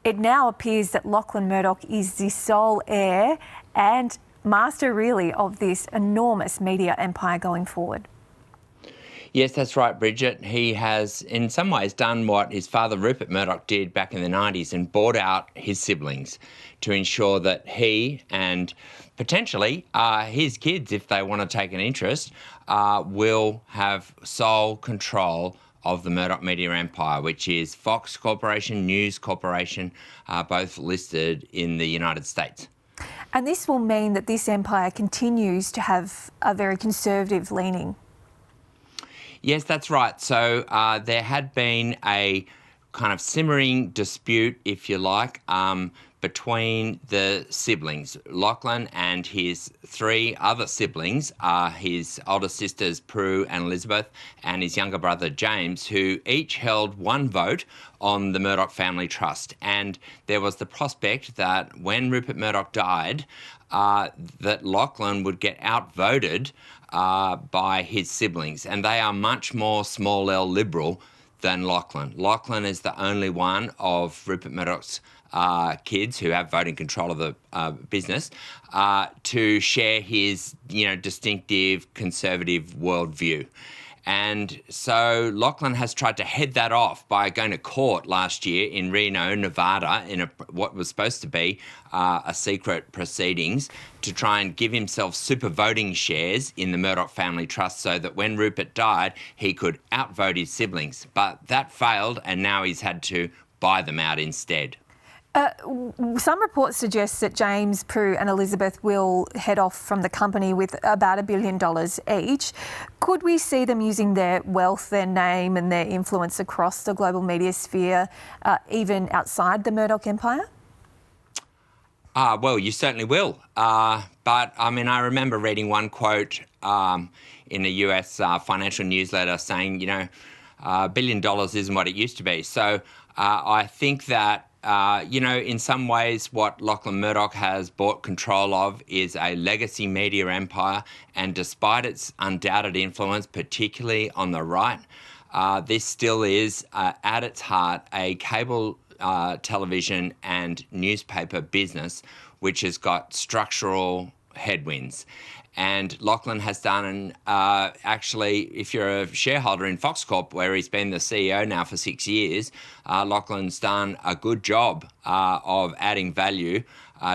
it now appears that Lachlan Murdoch is the sole heir and master, really, of this enormous media empire going forward. Yes, that's right, Bridget. He has, in some ways, done what his father, Rupert Murdoch, did back in the 90s and bought out his siblings to ensure that he and potentially his kids, if they want to take an interest, will have sole control of the Murdoch media empire, which is Fox Corporation, News Corporation, both listed in the United States. And this will mean that this empire continues to have a very conservative leaning. Yes, that's right. So there had been a kind of simmering dispute, if you like, between the siblings. Lachlan and his three other siblings, his older sisters Prue and Elizabeth, and his younger brother James, who each held one vote on the Murdoch Family Trust. And there was the prospect that when Rupert Murdoch died, that Lachlan would get outvoted by his siblings. And they are much more small L liberal than Lachlan. Lachlan is the only one of Rupert Murdoch's kids who have voting control of the business to share his, distinctive conservative worldview. And so Lachlan has tried to head that off by going to court last year in Reno, Nevada, in what was supposed to be a secret proceedings to try and give himself super voting shares in the Murdoch Family Trust so that when Rupert died, he could outvote his siblings. But that failed, and now he's had to buy them out instead. Some reports suggest that James, Prue and Elizabeth will head off from the company with about $1 billion each. Could we see them using their wealth, their name and their influence across the global media sphere, even outside the Murdoch empire? Well, you certainly will. But, I remember reading one quote in a US financial newsletter saying, $1 billion isn't what it used to be. So I think that in some ways, what Lachlan Murdoch has bought control of is a legacy media empire. And despite its undoubted influence, particularly on the right, this still is, at its heart, a cable television and newspaper business which has got structural headwinds. And Lachlan has done, actually, if you're a shareholder in Fox Corp, where he's been the CEO now for 6 years, Lachlan's done a good job of adding value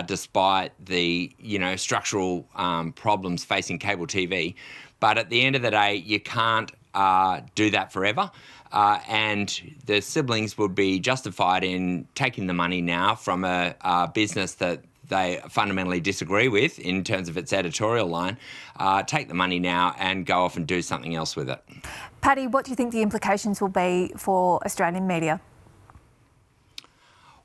despite the, structural problems facing cable TV. But at the end of the day, you can't do that forever. And the siblings would be justified in taking the money now from a business that they fundamentally disagree with in terms of its editorial line, take the money now and go off and do something else with it. Paddy, what do you think the implications will be for Australian media?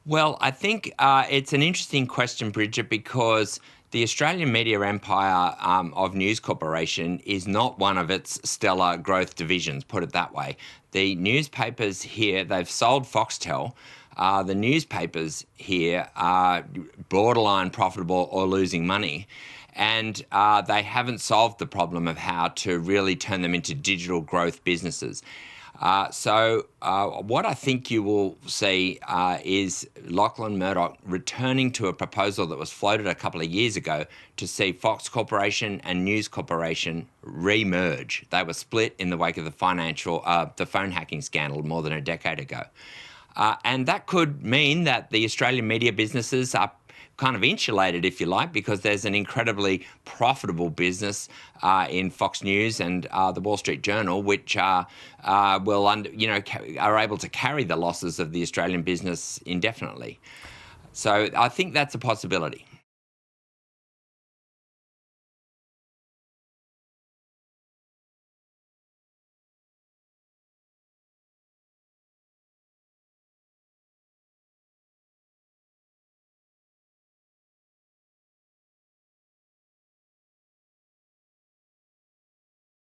Well, I think it's an interesting question, Bridget, because the Australian media empire of News Corporation is not one of its stellar growth divisions, put it that way. The newspapers here, they've sold Foxtel. The newspapers here are borderline profitable or losing money, and they haven't solved the problem of how to really turn them into digital growth businesses. So what I think you will see is Lachlan Murdoch returning to a proposal that was floated a couple of years ago to see Fox Corporation and News Corporation re-merge. They were split in the wake of the phone hacking scandal more than a decade ago. And that could mean that the Australian media businesses are kind of insulated, if you like, because there's an incredibly profitable business in Fox News and the Wall Street Journal, which are able to carry the losses of the Australian business indefinitely. So I think that's a possibility.